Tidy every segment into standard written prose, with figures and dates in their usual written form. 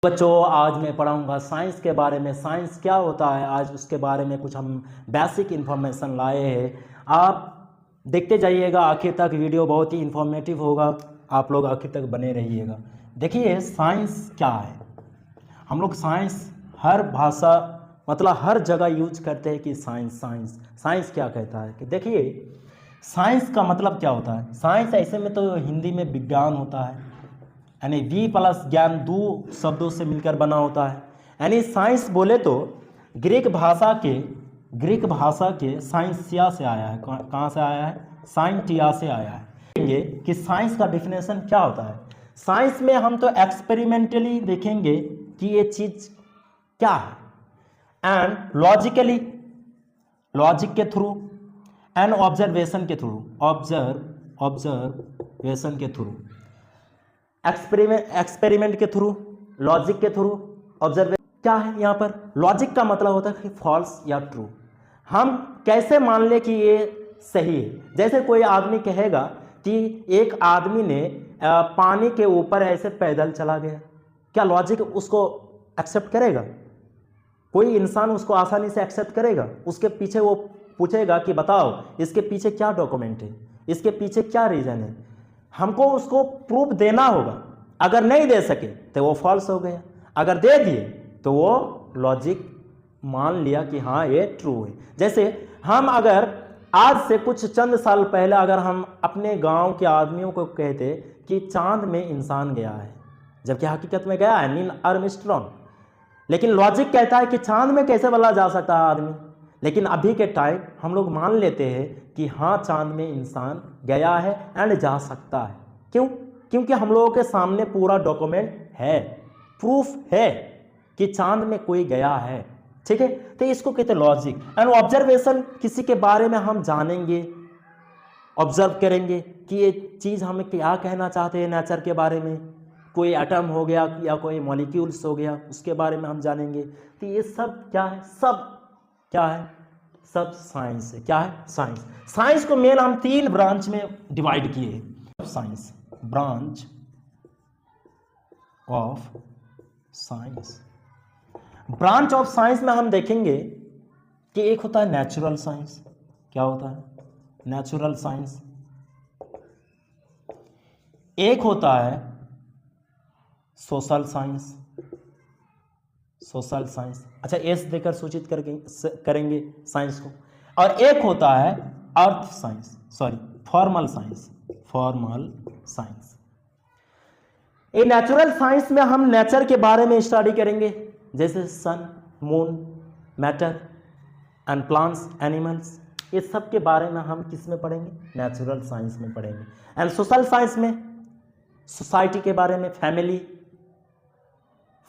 बच्चों, आज मैं पढ़ाऊंगा साइंस के बारे में। साइंस क्या होता है, आज उसके बारे में कुछ हम बेसिक इन्फॉर्मेशन लाए हैं। आप देखते जाइएगा आखिर तक, वीडियो बहुत ही इन्फॉर्मेटिव होगा। आप लोग आखिर तक बने रहिएगा। देखिए साइंस क्या है। हम लोग साइंस हर भाषा मतलब हर जगह यूज करते हैं कि साइंस साइंस साइंस क्या कहता है। कि देखिए साइंस का मतलब क्या होता है। साइंस ऐसे में तो हिंदी में विज्ञान होता है, यानी वी प्लस ज्ञान दो शब्दों से मिलकर बना होता है। यानी साइंस बोले तो ग्रीक भाषा के साइंसिया से आया है। कहाँ से आया है? साइंटिया से आया है। देखेंगे कि साइंस का डिफिनेशन क्या होता है। साइंस में हम तो एक्सपेरिमेंटली देखेंगे कि ये चीज क्या है, एंड लॉजिकली, लॉजिक के थ्रू, एंड ऑब्जर्वेशन के थ्रू, ऑब्जर्वेशन के थ्रू, एक्सपेरिमेंट के थ्रू, लॉजिक के थ्रू, ऑब्जर्वेशन। क्या है यहाँ पर? लॉजिक का मतलब होता है कि फॉल्स या ट्रू। हम कैसे मान ले कि ये सही है। जैसे कोई आदमी कहेगा कि एक आदमी ने पानी के ऊपर ऐसे पैदल चला गया, क्या लॉजिक उसको एक्सेप्ट करेगा? कोई इंसान उसको आसानी से एक्सेप्ट करेगा? उसके पीछे वो पूछेगा कि बताओ इसके पीछे क्या डॉक्यूमेंट है, इसके पीछे क्या रीजन है। हमको उसको प्रूफ देना होगा। अगर नहीं दे सके तो वो फॉल्स हो गया, अगर दे दिए तो वो लॉजिक मान लिया कि हाँ ये ट्रू है। जैसे हम अगर आज से कुछ चंद साल पहले अगर हम अपने गांव के आदमियों को कहते कि चांद में इंसान गया है, जबकि हकीकत में गया है नील आर्मस्ट्रॉन्ग, लेकिन लॉजिक कहता है कि चांद में कैसे भला जा सकता है आदमी। लेकिन अभी के टाइम हम लोग मान लेते हैं कि हाँ चांद में इंसान गया है एंड जा सकता है। क्यों? क्योंकि हम लोगों के सामने पूरा डॉक्यूमेंट है, प्रूफ है कि चांद में कोई गया है। ठीक है, तो इसको कहते हैं लॉजिक। एंड ऑब्जर्वेशन, किसी के बारे में हम जानेंगे, ऑब्जर्व करेंगे कि ये चीज़ हमें क्या कहना चाहते हैं नेचर के बारे में। कोई एटम हो गया या कोई मॉलिक्यूल्स हो गया, उसके बारे में हम जानेंगे। तो ये सब क्या है? सब क्या है? सब साइंस है। क्या है? साइंस। साइंस को मेन हम 3 ब्रांच में डिवाइड किए। Science, branch of science. Branch of science में हम देखेंगे कि एक होता है नेचुरल साइंस। क्या होता है? Natural science. एक होता है सोशल साइंस, सोशल साइंस। अच्छा, एस देकर सूचित करेंगे साइंस को। और एक होता है earth science, sorry formal science, formal science. ये नेचुरल साइंस में हम नेचर के बारे में स्टडी करेंगे, जैसे sun, moon, matter and plants, animals. ये सब के बारे में हम किस में पढ़ेंगे? नेचुरल साइंस में पढ़ेंगे। एंड सोशल साइंस में सोसाइटी के बारे में,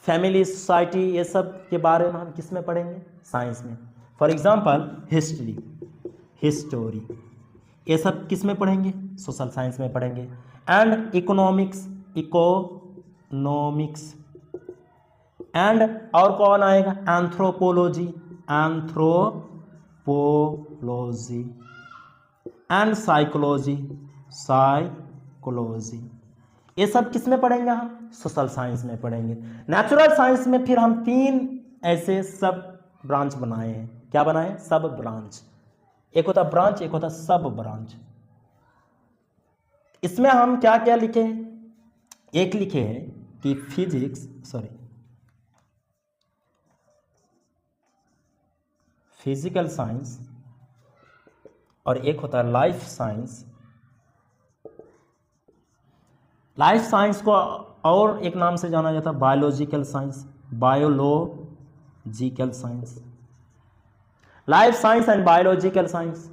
फैमिली, सोसाइटी, ये सब के बारे में हम किस में पढ़ेंगे? साइंस में। फॉर एग्जांपल हिस्ट्री, हिस्टोरी, ये सब किस में पढ़ेंगे? सोशल साइंस में पढ़ेंगे। And economics, economics. एंड और कौन आएगा? Anthropology, anthropology. And psychology, psychology. ये सब किस में पढ़ेंगे? हम सोशल साइंस में पढ़ेंगे। नेचुरल साइंस में फिर हम 3 ऐसे सब ब्रांच बनाए हैं। क्या बनाए? सब ब्रांच। एक होता ब्रांच, एक होता सब ब्रांच। इसमें हम क्या क्या लिखे हैं? एक लिखे हैं कि फिजिकल साइंस, और एक होता है लाइफ साइंस। लाइफ साइंस को और एक नाम से जाना जाता है biological science, biological science, life science and biological science.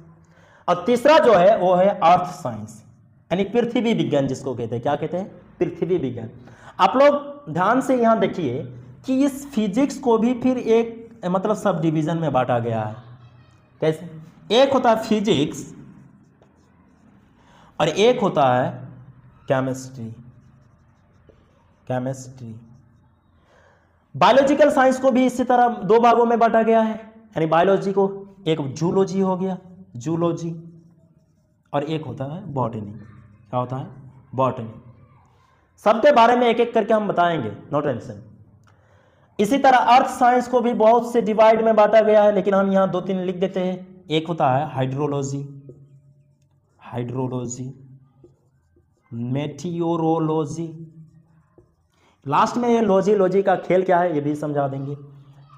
और तीसरा जो है वो है अर्थ साइंस, यानी पृथ्वी विज्ञान जिसको कहते हैं। क्या कहते हैं? पृथ्वी विज्ञान। आप लोग ध्यान से यहाँ देखिए कि इस फिजिक्स को भी फिर एक मतलब सब डिवीजन में बांटा गया है। कैसे? एक होता है फिजिक्स और एक होता है केमिस्ट्री, केमिस्ट्री। बायोलॉजिकल साइंस को भी इसी तरह 2 भागों में बांटा गया है। यानी बायोलॉजी को एक जूलॉजी हो गया, जूलॉजी, और एक होता है बॉटनी। क्या होता है? बॉटनी। सबके बारे में एक एक करके हम बताएंगे, नो टेंशन। इसी तरह अर्थ साइंस को भी बहुत से डिवाइड में बांटा गया है, लेकिन हम यहाँ 2-3 लिख देते हैं। एक होता है हाइड्रोलॉजी, हाइड्रोलॉजी, मेटियोरोलॉजी, लास्ट में ये लॉजी का खेल क्या है ये भी समझा देंगे,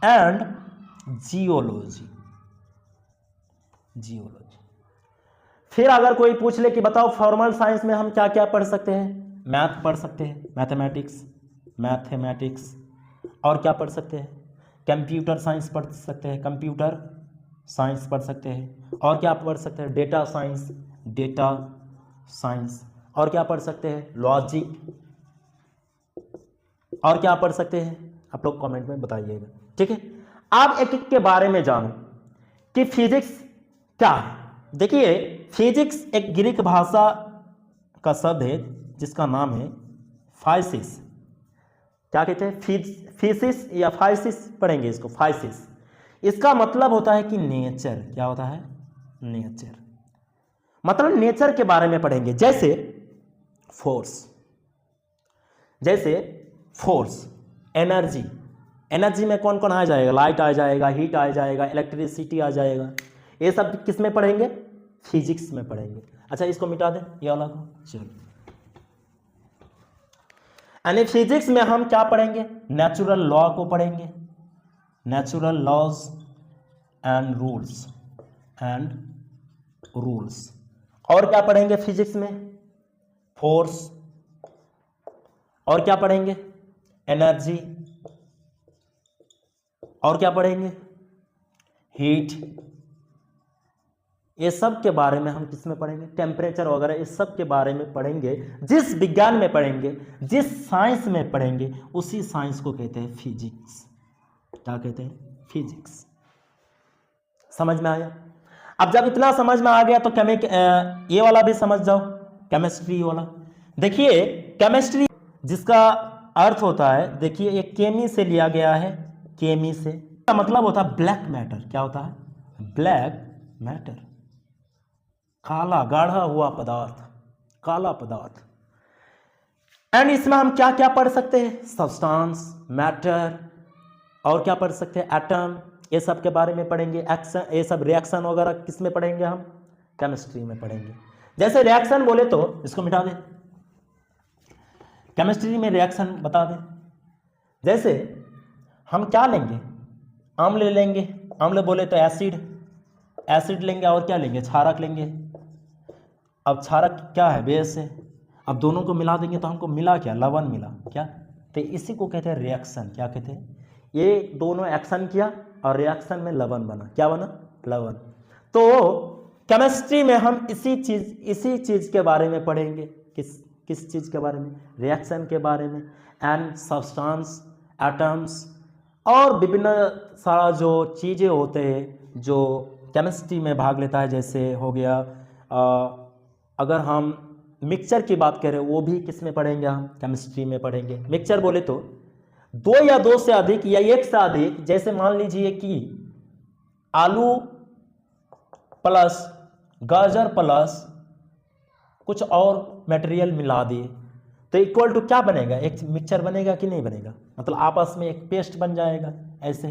एंड जियोलॉजी, जियोलॉजी। फिर अगर कोई पूछ ले कि बताओ फॉर्मल साइंस में हम क्या क्या पढ़ सकते हैं, मैथ पढ़ सकते हैं, मैथमेटिक्स, और क्या पढ़ सकते हैं, कंप्यूटर साइंस पढ़ सकते हैं, कंप्यूटर साइंस पढ़ सकते हैं, और क्या पढ़ सकते हैं, डेटा साइंस, और क्या पढ़ सकते हैं, लॉजिक, और क्या पढ़ सकते हैं, आप लोग कमेंट में बताइएगा, ठीक है। आप एक एक के बारे में जानो कि फिजिक्स क्या है। देखिए, फिजिक्स एक ग्रीक भाषा का शब्द है जिसका नाम है फाइसिस। क्या कहते हैं, फिजिक्स या फाइसिस पढ़ेंगे इसको, फाइसिस। इसका मतलब होता है कि नेचर। क्या होता है, नेचर, मतलब नेचर के बारे में पढ़ेंगे। जैसे फोर्स, एनर्जी में कौन कौन आ जाएगा, लाइट आ जाएगा, हीट आ जाएगा, इलेक्ट्रिसिटी आ जाएगा। ये सब किस में पढ़ेंगे, फिजिक्स में पढ़ेंगे। अच्छा, इसको मिटा दें ये वाला को, चलो। यानी फिजिक्स में हम क्या पढ़ेंगे, नेचुरल लॉ को पढ़ेंगे, नेचुरल लॉज एंड रूल्स। और क्या पढ़ेंगे फिजिक्स में, फोर्स, और क्या पढ़ेंगे, एनर्जी, और क्या पढ़ेंगे, हीट। ये सब के बारे में हम किस में पढ़ेंगे, टेम्परेचर वगैरह, इस सब के बारे में पढ़ेंगे। जिस विज्ञान में पढ़ेंगे, जिस साइंस में पढ़ेंगे, उसी साइंस को कहते हैं फिजिक्स। क्या कहते हैं, फिजिक्स। समझ में आया। अब जब इतना समझ में आ गया तो ये वाला भी समझ जाओ, केमिस्ट्री वाला। देखिए, केमिस्ट्री जिसका अर्थ होता है, देखिए ये केमी से लिया गया है, केमी से, का मतलब होता है ब्लैक मैटर। क्या होता है, ब्लैक मैटर, काला, गाढ़ा हुआ पदार्थ, काला पदार्थ। एंड इसमें हम क्या क्या पढ़ सकते हैं, सब्सटेंस, मैटर, और क्या पढ़ सकते हैं, एटम। ये सब के बारे में पढ़ेंगे। एक्शन, ये सब रिएक्शन वगैरह किस में पढ़ेंगे, हम केमिस्ट्री में पढ़ेंगे। जैसे रिएक्शन बोले तो इसको मिटा दें, केमिस्ट्री में रिएक्शन बता दें। जैसे हम क्या लेंगे, अम्ल लेंगे, अम्ल बोले तो एसिड लेंगे, और क्या लेंगे, क्षारक लेंगे। अब क्षारक क्या है, बेस है। अब दोनों को मिला देंगे तो हमको मिला क्या, लवण मिला। क्या, तो इसी को कहते हैं रिएक्शन। क्या कहते हैं, ये दोनों एक्शन किया और रिएक्शन में लवण बना। क्या बना, लवण। तो केमिस्ट्री में हम इसी चीज के बारे में पढ़ेंगे। किस चीज के बारे में, रिएक्शन के बारे में, एंड सब्सटेंस, एटम्स, और विभिन्न सारा जो चीज़ें होते हैं जो केमिस्ट्री में भाग लेता है। जैसे हो गया, अगर हम मिक्सचर की बात करें, वो भी किस में पढ़ेंगे, हम केमिस्ट्री में पढ़ेंगे। मिक्सचर बोले तो 2 या 2 से अधिक या 1 से अधिक, जैसे मान लीजिए कि आलू प्लस गाजर प्लस कुछ और मटेरियल मिला दिए तो इक्वल टू क्या बनेगा, एक मिक्सचर बनेगा कि नहीं बनेगा, मतलब आपस में एक पेस्ट बन जाएगा। ऐसे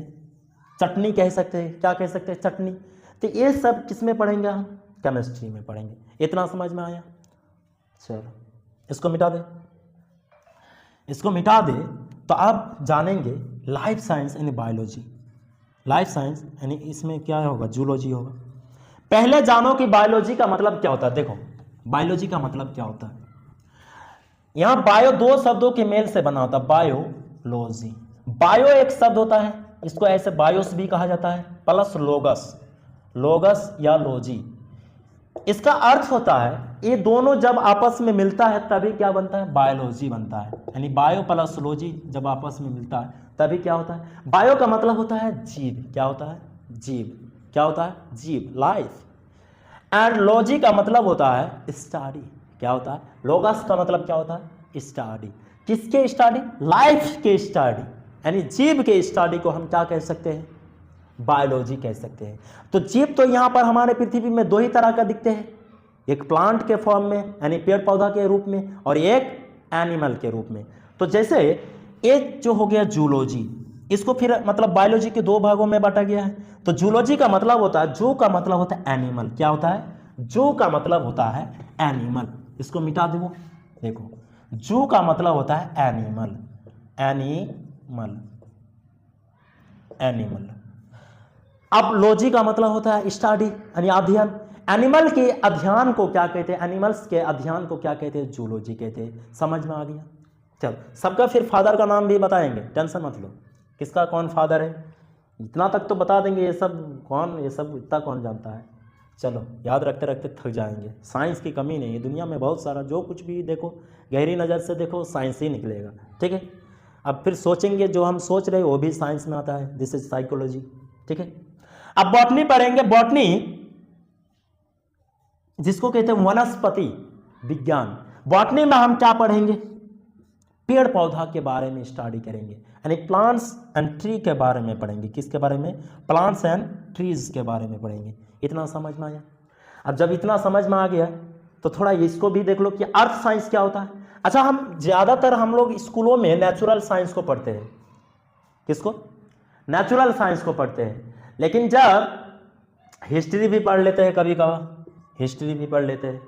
चटनी कह सकते हैं, क्या कह सकते हैं, चटनी। तो ये सब किस में पढ़ेंगे, हम केमिस्ट्री में पढ़ेंगे। इतना समझ में आया। चलो इसको मिटा दे, इसको मिटा दे तो आप जानेंगे लाइफ साइंस यानी बायोलॉजी। लाइफ साइंस यानी इसमें क्या होगा, जूलॉजी होगा। पहले जानो कि बायोलॉजी का मतलब क्या होता है। देखो, बायोलॉजी का मतलब क्या होता है। यहां बायो 2 शब्दों के मेल से बना होता है, बायोलॉजी। बायो एक शब्द होता है, इसको ऐसे बायोस भी कहा जाता है, प्लस लोगस या लॉजी। इसका अर्थ होता है ये दोनों जब आपस में मिलता है तभी क्या बनता है, बायोलॉजी बनता है। यानी बायो प्लस लॉजी जब आपस में मिलता है तभी क्या होता है, बायो का मतलब होता है जीव। क्या होता है, जीव। क्या होता है, जीव, लाइफ। एंड लॉजी का मतलब होता है स्टडी। क्या होता है, लोगस का मतलब क्या होता है, स्टडी। किसके स्टडी, लाइफ के स्टडी, यानी जीव के स्टडी को हम क्या कह सकते हैं, बायोलॉजी कह सकते हैं। तो जीव तो यहाँ पर हमारे पृथ्वी में 2 ही तरह का दिखते हैं, एक प्लांट के फॉर्म में यानी पेड़ पौधा के रूप में, और एक एनिमल के रूप में। तो जैसे एक जो हो गया जूलॉजी, इसको फिर मतलब बायोलॉजी के दो भागों में बांटा गया है। तो जूलॉजी का मतलब होता है, जू का मतलब होता है एनिमल। क्या होता है? जू का मतलब होता है एनिमल। इसको मिटा दो, देखो जू का मतलब होता है एनिमल, एनिमल, एनिमल। अब लॉजी का मतलब होता है स्टडी यानी अध्ययन। एनिमल के अध्ययन को क्या कहते हैं? एनिमल्स के अध्ययन को क्या कहते हैं? जूलॉजी कहते हैं। समझ में आ गया? चल, सबका फिर फादर का नाम भी बताएंगे, टेंशन मत लो। किसका कौन फादर है इतना तक तो बता देंगे, ये सब कौन, ये सब इतना कौन जानता है। चलो याद रखते रखते थक जाएंगे। साइंस की कमी नहीं है दुनिया में, बहुत सारा जो कुछ भी देखो गहरी नज़र से देखो साइंस ही निकलेगा। ठीक है, अब फिर सोचेंगे जो हम सोच रहे हैं वो भी साइंस में आता है, दिस इज साइकोलॉजी। ठीक है, अब बॉटनी पढ़ेंगे। बॉटनी जिसको कहते हैं वनस्पति विज्ञान। बॉटनी में हम क्या पढ़ेंगे? पेड़ पौधा के बारे में स्टडी करेंगे, यानी प्लांट्स एंड ट्री के बारे में पढ़ेंगे। किसके बारे में? प्लांट्स एंड ट्रीज के बारे में पढ़ेंगे। इतना समझ में आया? अब जब इतना समझ में आ गया तो थोड़ा इसको भी देख लो कि अर्थ साइंस क्या होता है। अच्छा, हम ज़्यादातर हम लोग स्कूलों में नेचुरल साइंस को पढ़ते हैं। किसको? नेचुरल साइंस को पढ़ते हैं। लेकिन जब हिस्ट्री भी पढ़ लेते हैं, कभी कभार हिस्ट्री भी पढ़ लेते हैं,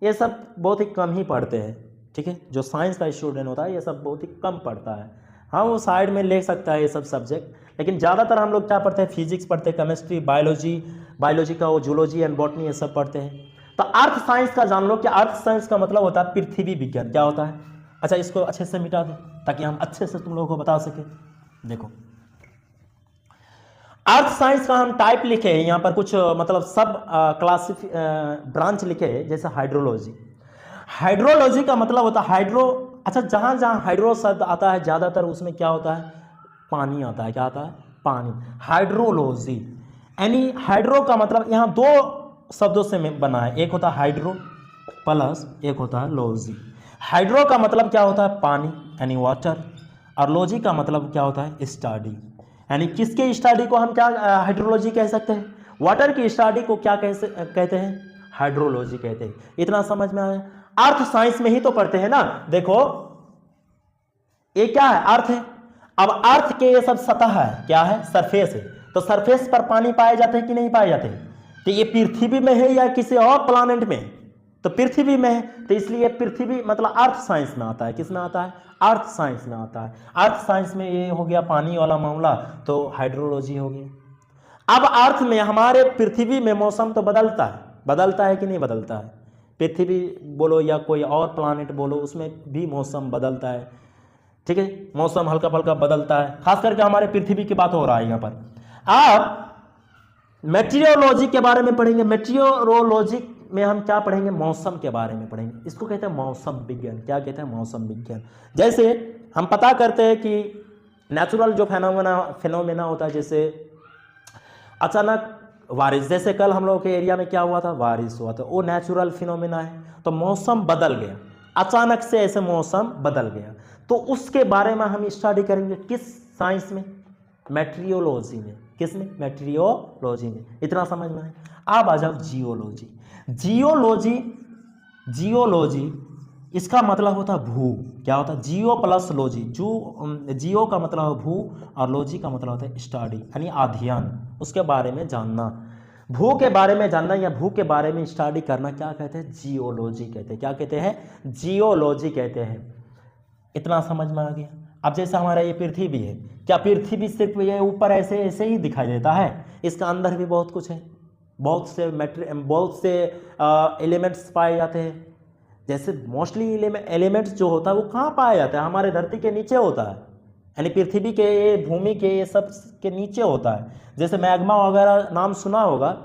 ये सब बहुत ही कम ही पढ़ते हैं। ठीक है, जो साइंस का स्टूडेंट होता है ये सब बहुत ही कम पढ़ता है। हाँ, वो साइड में ले सकता है ये सब सब्जेक्ट, लेकिन ज़्यादातर हम लोग क्या पढ़ते हैं? फिजिक्स पढ़ते हैं, केमिस्ट्री, बायोलॉजी का वो जूलॉजी एंड बॉटनी ये सब पढ़ते हैं। तो अर्थ साइंस का जान लो कि अर्थ साइंस का मतलब होता है पृथ्वी विज्ञान। क्या होता है? अच्छा, इसको अच्छे से मिटा दे ताकि हम अच्छे से तुम लोगों को बता सके। देखो, अर्थ साइंस का हम टाइप लिखे हैं यहाँ पर, कुछ मतलब सब ब्रांच लिखे हैं, जैसे हाइड्रोलॉजी। हाइड्रोलॉजी का मतलब होता है हाइड्रो। अच्छा, जहाँ जहाँ हाइड्रो शब्द आता है ज़्यादातर उसमें क्या होता है? पानी आता है। क्या आता है? पानी। हाइड्रोलॉजी यानी हाइड्रो का मतलब यहाँ दो शब्दों से बना है, एक होता है हाइड्रो प्लस एक होता है लॉजी। हाइड्रो का मतलब क्या होता है? पानी यानी वाटर, और लॉजी का मतलब क्या होता है? स्टडी। यानी किसके स्टडी को हम क्या हाइड्रोलॉजी कह सकते हैं? वाटर की स्टडी को क्या कहते हैं? हाइड्रोलॉजी कहते हैं। इतना समझ में आया? अर्थ साइंस में ही तो पढ़ते हैं ना। देखो ये क्या है? अर्थ है। अब अर्थ के ये सब सतह है, क्या है? सरफेस है। तो सरफेस पर पानी पाए जाते हैं कि नहीं पाए जाते? तो ये पृथ्वी में है या किसी और प्लैनेट में? तो पृथ्वी में है, तो इसलिए पृथ्वी मतलब अर्थ साइंस में आता है। किस में आता है? अर्थ साइंस में आता है। अर्थ साइंस में ये हो गया पानी वाला मामला, तो हाइड्रोलॉजी हो गया। अब अर्थ में हमारे पृथ्वी में मौसम तो बदलता है कि नहीं बदलता है? पृथ्वी बोलो या कोई और प्लैनेट बोलो, उसमें भी मौसम बदलता है। ठीक है, मौसम हल्का फल्का बदलता है, खास करके हमारे पृथ्वी की बात हो रहा है यहाँ पर। अब मेटीरियोलॉजी के बारे में पढ़ेंगे। मेटीरियोलॉजी में हम क्या पढ़ेंगे? मौसम के बारे में पढ़ेंगे। इसको कहते हैं मौसम विज्ञान। क्या कहते हैं? मौसम विज्ञान। जैसे हम पता करते हैं कि नेचुरल जो फिनोमेना होता है, जैसे अचानक बारिश, जैसे कल हम लोगों के एरिया में क्या हुआ था? बारिश हुआ था, वो नेचुरल फिनोमेना है। तो मौसम बदल गया, अचानक से ऐसे मौसम बदल गया, तो उसके बारे में हम स्टडी करेंगे। किस साइंस में? मेटीरियोलॉजी में। किस में? मेटीरियोलॉजी में। इतना समझ में आया? अब आ जाओ जियोलॉजी। जियोलॉजी इसका मतलब होता है भू। क्या होता है? जियो प्लस लॉजी। जियो का मतलब है भू और लॉजी का मतलब होता है स्टडी यानी अध्ययन, उसके बारे में जानना। भू के बारे में जानना या भू के बारे में स्टडी करना क्या कहते हैं? जियोलॉजी कहते हैं। क्या कहते हैं? जियोलॉजी कहते हैं। इतना समझ में आ गया? अब जैसे हमारा ये पृथ्वी है, क्या पृथ्वी सिर्फ ये ऊपर ऐसे ऐसे ही दिखाई देता है? इसका अंदर भी बहुत कुछ है, बहुत से एलिमेंट्स पाए जाते हैं। जैसे मोस्टली एलिमेंट्स जो होता है वो कहाँ पाया जाता है? हमारे धरती के नीचे होता है, यानी पृथ्वी के, भूमि के, ये सब के नीचे होता है। जैसे मैग्मा वगैरह नाम सुना होगा,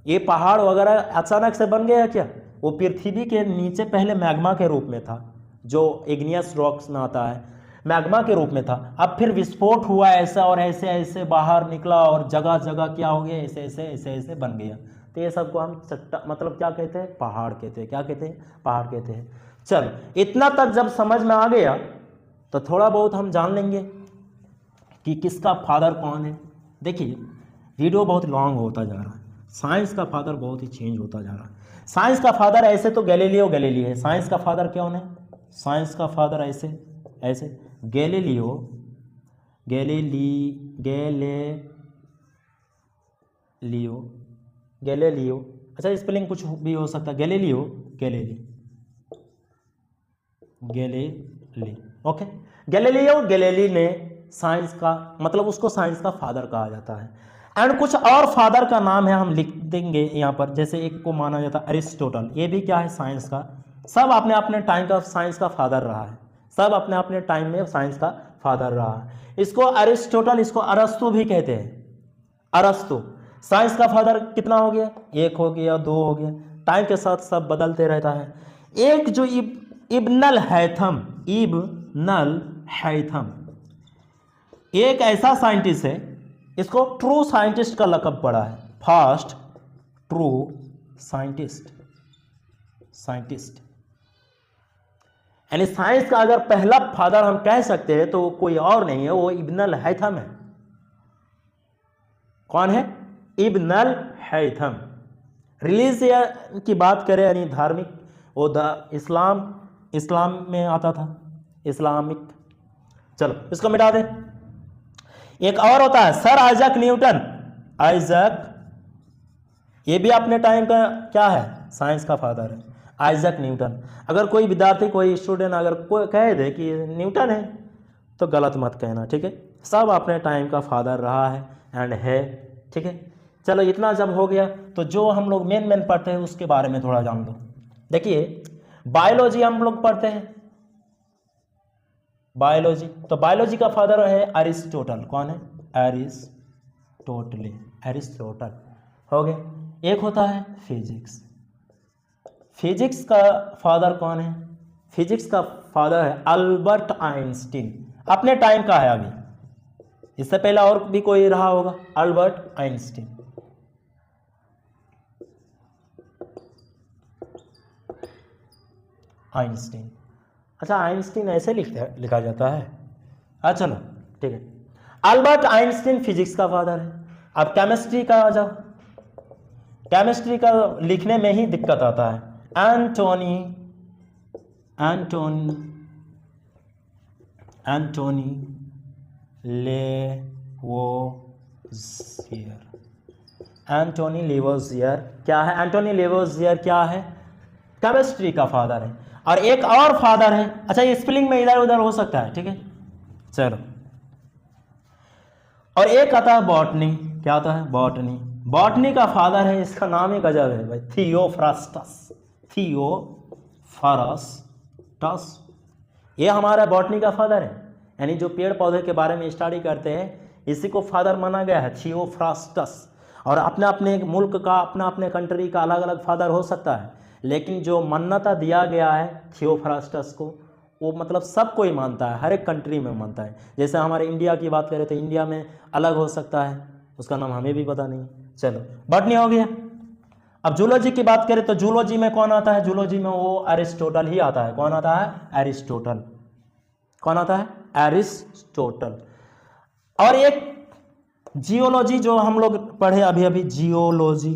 ये पहाड़ वगैरह अचानक से बन गया क्या? वो पृथ्वी के नीचे पहले मैग्मा के रूप में था, जो इग्नियस रॉक्स में आता है, मैग्मा के रूप में था। अब फिर विस्फोट हुआ ऐसा और ऐसे ऐसे बाहर निकला और जगह जगह क्या हो गया? ऐसे ऐसे ऐसे ऐसे बन गया। तो ये सबको हम मतलब क्या कहते हैं? पहाड़ कहते हैं। क्या कहते हैं? पहाड़ कहते हैं। चल, इतना तक जब समझ में आ गया तो थोड़ा बहुत हम जान लेंगे कि किसका फादर कौन है। देखिए, वीडियो बहुत लॉन्ग होता जा रहा है। साइंस का फादर बहुत ही चेंज होता जा रहा है। साइंस का फादर ऐसे तो गैलीलियो गैलीली है। साइंस का फादर कौन है? साइंस का फादर ऐसे ऐसे गैलीलियो गैलीलियो, अच्छा स्पेलिंग कुछ भी हो सकता है, Galileo, Galilei, okay. Galileo Galilei ने साइंस का मतलब उसको साइंस का फादर कहा जाता है। एंड कुछ और फादर का नाम है, हम लिख देंगे यहाँ पर। जैसे एक को माना जाता है अरिस्टोटल, ये भी क्या है, साइंस का। सब अपने अपने टाइम का साइंस का फादर रहा है, सब अपने अपने टाइम में साइंस का फादर रहा है। इसको अरिस्टोटल, इसको अरस्तु भी कहते हैं। अरस्तु साइंस का फादर कितना हो गया, एक हो गया, दो हो गया, टाइम के साथ सब बदलते रहता है। एक जो इब्नुल हैथम एक ऐसा साइंटिस्ट है, इसको ट्रू साइंटिस्ट का लक़ब पड़ा है, फर्स्ट ट्रू साइंटिस्ट। यानी साइंस का अगर पहला फादर हम कह सकते हैं तो कोई और नहीं है, वो इब्नुल हैथम है। कौन है, इब्नुल हैथम। रिलीजियन की बात करें यानी धार्मिक, वो इस्लाम में आता था, इस्लामिक। चलो इसको मिटा दे। एक और होता है सर आइजैक न्यूटन, ये भी अपने टाइम का क्या है, साइंस का फादर है, आइजैक न्यूटन। अगर कोई विद्यार्थी, कोई स्टूडेंट अगर कोई कह दे कि न्यूटन है तो गलत मत कहना, ठीक है। सब अपने टाइम का फादर रहा है एंड है, ठीक है। चलो इतना जब हो गया तो जो हम लोग मेन पढ़ते हैं उसके बारे में थोड़ा जान दो। देखिए बायोलॉजी हम लोग पढ़ते हैं, बायोलॉजी, तो बायोलॉजी का फादर है अरिस्टोटल। कौन है, अरिस्टोटल हो गया। एक होता है फिजिक्स का फादर कौन है, फिजिक्स का फादर है अल्बर्ट आइंस्टीन, अपने टाइम का है अभी, इससे पहले और भी कोई रहा होगा, अल्बर्ट आइंस्टीन। अच्छा आइंस्टीन ऐसे लिखा जाता है, अच्छा चलो ठीक है। अल्बर्ट आइंस्टीन फिजिक्स का फादर है। अब केमिस्ट्री का आ जाओ, केमिस्ट्री का लिखने में ही दिक्कत आता है, एंटोनी लेवोजियर क्या है, एंटोनी लेवोजियर क्या है, केमिस्ट्री का फादर है। और एक और फादर है, अच्छा ये स्पेलिंग में इधर उधर हो सकता है, ठीक है चलो। और एक आता है बॉटनी, क्या आता है, बॉटनी का फादर है, इसका नाम ही गजब है भाई, थियोफ्रास्टस। ये हमारा बॉटनी का फादर है, यानी जो पेड़ पौधे के बारे में स्टडी करते हैं इसी को फादर माना गया है, थियोफ्रास्टस। और अपने अपने मुल्क का, अपना अपने कंट्री का अलग अलग फादर हो सकता है, लेकिन जो मान्यता दिया गया है थियोफ्रास्टस को, वो मतलब सब कोई मानता है, हर एक कंट्री में मानता है। जैसे हमारे इंडिया की बात करें तो इंडिया में अलग हो सकता है, उसका नाम हमें भी पता नहीं। चलो बॉटनी हो गया। अब जूलॉजी की बात करें तो जूलॉजी में कौन आता है, जूलॉजी में वो अरिस्टोटल ही आता है। कौन आता है, अरिस्टोटल। कौन आता है, अरिस्टोटल। और एक जियोलॉजी जो हम लोग पढ़े अभी अभी, जियोलॉजी,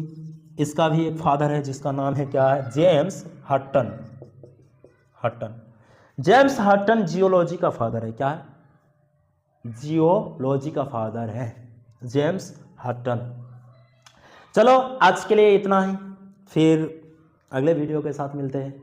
इसका भी एक फादर है जिसका नाम है क्या है, James Hutton. James Hutton geology का फादर है, क्या है, जियोलॉजी का फादर है जेम्स हटन। चलो आज के लिए इतना ही, फिर अगले वीडियो के साथ मिलते हैं।